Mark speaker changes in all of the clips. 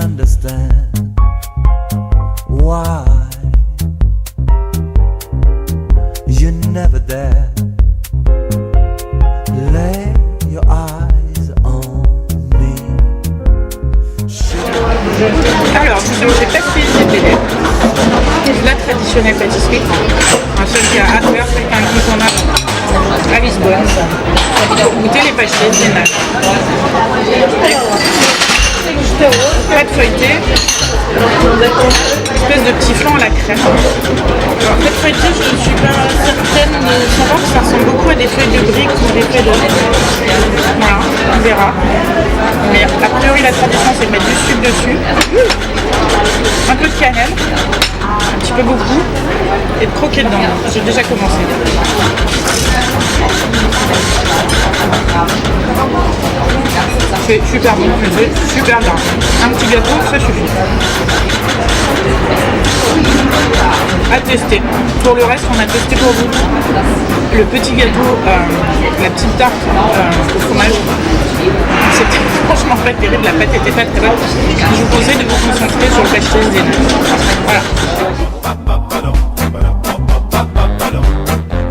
Speaker 1: understand why you're never there. Lay your eyes on me.
Speaker 2: Alors, donc j'ai pâtisserie Bel Air, la traditionnelle pâtisserie, celle qui a à faire, celle qui a un incontournable à Lisbonne. Goûtez les pâtisseries géniales. Pâte feuilletée, espèce de petit flan à la crème. Alors, pâte feuilletée, je ne suis pas certaine de savoir que ça ressemble beaucoup à des feuilles de briques ou des feuilles de... Voilà, on verra. Mais a priori, la tradition, c'est de mettre du sucre dessus, un peu de cannelle, un petit peu beaucoup, et de croquer dedans. J'ai déjà commencé. C'est super bon, c'est super bien. Un petit gâteau, ça suffit. À tester. Pour le reste, on a testé pour vous le petit gâteau, la petite tarte au fromage. C'était franchement pas terrible, la pâte était pas très bonne. Je vous conseille de vous concentrer sur le pâtisserie Zéna. Voilà.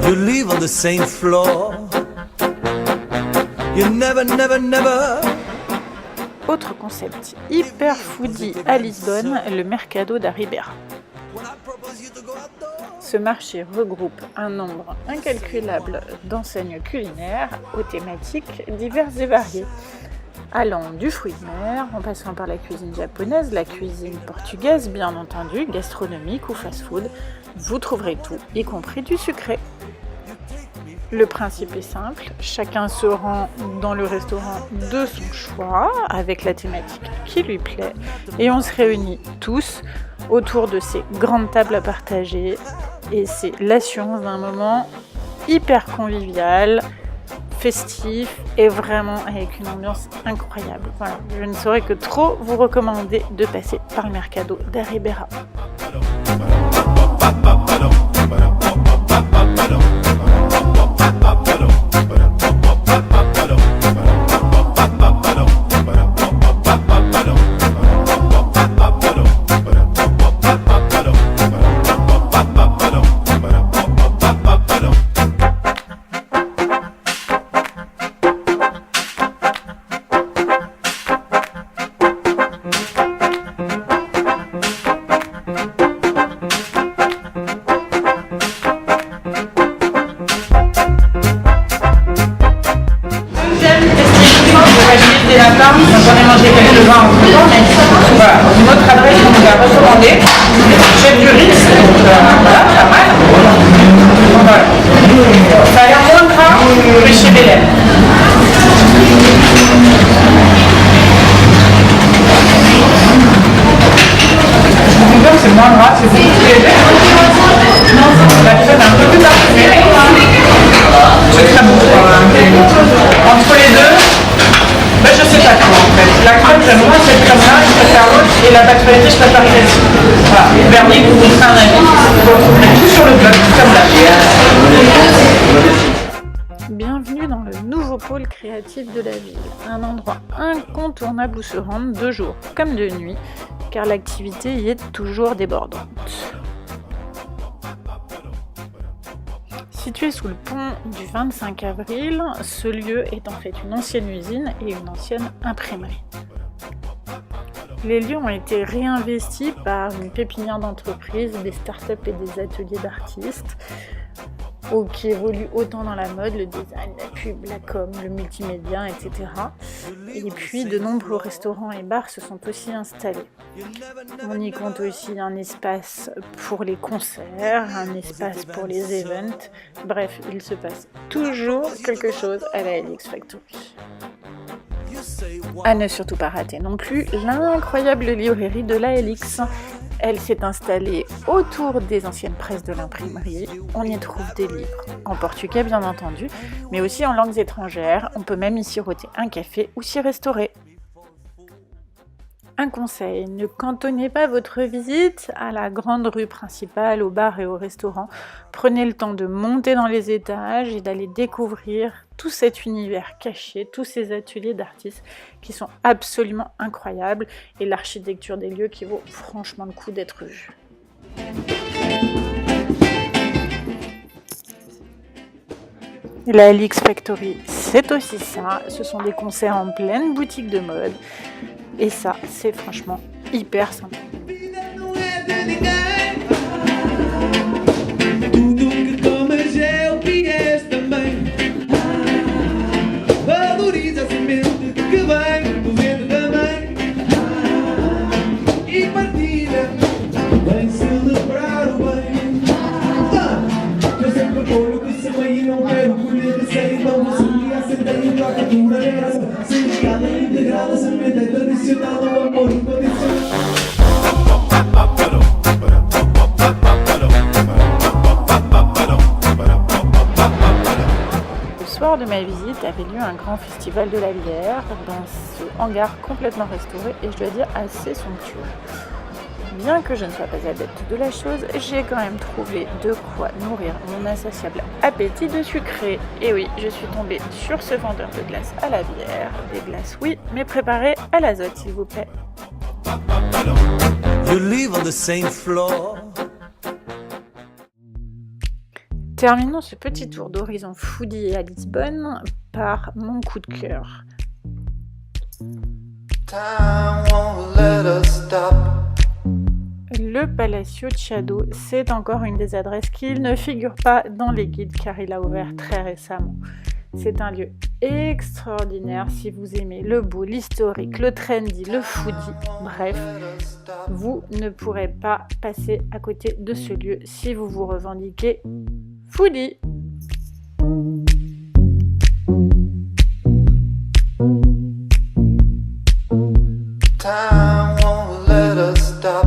Speaker 1: You live on the same floor. You never, never, never.
Speaker 3: Autre concept hyper foodie à Lisbonne, le Mercado da Ribeira. Ce marché regroupe un nombre incalculable d'enseignes culinaires aux thématiques diverses et variées, allant du fruit de mer, en passant par la cuisine japonaise, la cuisine portugaise, bien entendu, gastronomique ou fast-food. Vous trouverez tout, y compris du sucré. Le principe est simple, chacun se rend dans le restaurant de son choix, avec la thématique qui lui plaît, et on se réunit tous autour de ces grandes tables à partager, et c'est l'assurance d'un moment hyper convivial, festif, et vraiment avec une ambiance incroyable. Voilà, je ne saurais que trop vous recommander de passer par le Mercado da Ribeira.
Speaker 2: Des lapins, donc on a mangé quelques-uns en tout temps, mais voilà, une autre adresse qu'on nous a recommandée, chef du Ritz, donc voilà, pas mal. Voilà. Ça a l'air moins gras que chez Bel Air. Donc c'est moins gras, c'est beaucoup plus léger. La crème est un peu plus parfumée. C'est très bon. Entre les deux, ben, je sais pas trop en fait. La crème, j'aime moins cette crème-là, je préfère l'autre, et la pâte feuilletée, je préfère celle-ci. Voilà. Vernis, vous vous ferez un avis. Vous retrouverez tout sur le blog, comme là.
Speaker 3: Bienvenue dans le nouveau pôle créatif de la ville, un endroit incontournable où se rendre de jour comme de nuit, car l'activité y est toujours débordante. Situé sous le pont du 25 avril, ce lieu est en fait une ancienne usine et une ancienne imprimerie. Les lieux ont été réinvestis par une pépinière d'entreprises, des startups et des ateliers d'artistes qui évoluent autant dans la mode, le design, la pub, la com, le multimédia, etc. Et puis de nombreux restaurants et bars se sont aussi installés. On y compte aussi un espace pour les concerts, un espace pour les events. Bref, il se passe toujours quelque chose à la LX Factory. À ne surtout pas rater non plus l'incroyable librairie de la LX. Elle s'est installée autour des anciennes presses de l'imprimerie. On y trouve des livres, en portugais bien entendu, mais aussi en langues étrangères. On peut même y siroter un café ou s'y restaurer. Un conseil, ne cantonnez pas votre visite à la grande rue principale, aux bars et aux restaurants. Prenez le temps de monter dans les étages et d'aller découvrir tout cet univers caché, tous ces ateliers d'artistes qui sont absolument incroyables et l'architecture des lieux qui vaut franchement le coup d'être vue. La Lix Factory, c'est aussi ça, ce sont des concerts en pleine boutique de mode. Et ça, c'est franchement hyper sympa.
Speaker 4: Tudo que comes é o que és também. Valoriza a semente que vem do vento também. E partilha, vem celebrar o bem. Eu sempre apoio que se bem e não quero colher de série. Vamos subir a sentar e troca pura geração. Sindicada integrada, semente é tradicional, o amor incondicional.
Speaker 3: Le soir de ma visite avait lieu un grand festival de la bière dans ce hangar complètement restauré et je dois dire assez somptueux. Bien que je ne sois pas adepte de la chose, j'ai quand même trouvé de quoi nourrir mon insatiable appétit de sucré. Et oui, je suis tombée sur ce vendeur de glaces à la bière. Des glaces, oui, mais préparées à l'azote, s'il vous plaît.
Speaker 1: You live on the same floor.
Speaker 3: Terminons ce petit tour d'horizon foodie à Lisbonne par mon coup de cœur.
Speaker 1: Time won't let us stop.
Speaker 3: Le Palacio Chiado, c'est encore une des adresses qui ne figure pas dans les guides car il a ouvert très récemment. C'est un lieu extraordinaire si vous aimez le beau, l'historique, le trendy, le foodie. Bref, vous ne pourrez pas passer à côté de ce lieu si vous vous revendiquez foodie.
Speaker 1: Time won't let us stop.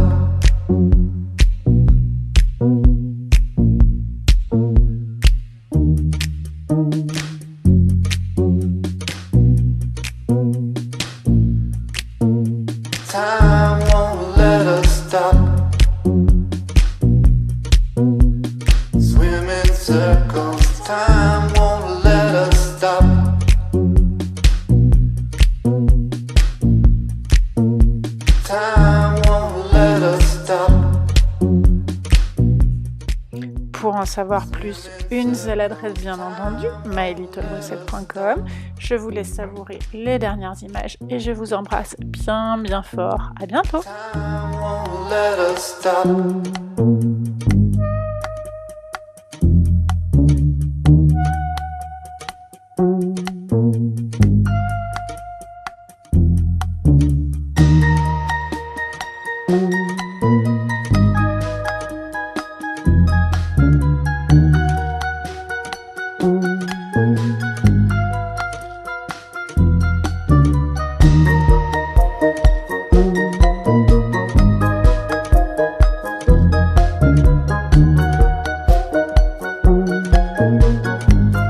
Speaker 1: Time won't let us stop. Swim in circles. Time won't let us stop. Time won't let us stop.
Speaker 3: Pour en savoir plus, une seule adresse bien entendu, mylittlerecette.com. Je vous laisse savourer les dernières images et je vous embrasse bien bien fort. À bientôt.
Speaker 1: Time won't let us stop.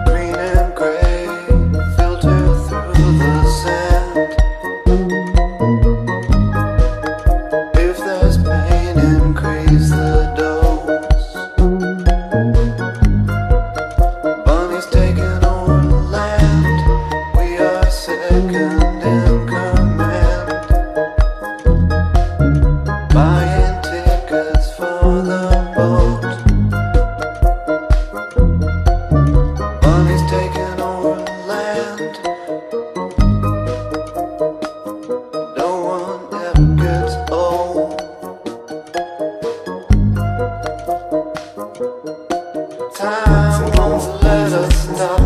Speaker 1: Green and gray filter through the sand. If there's pain, increase the dose. Bunny's taking over the land. We are second in command. Buying tickets for the boat. Bunny's taking over the land. No one ever gets old. Time won't let us stop.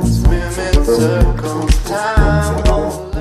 Speaker 1: Swim in circles. Time won't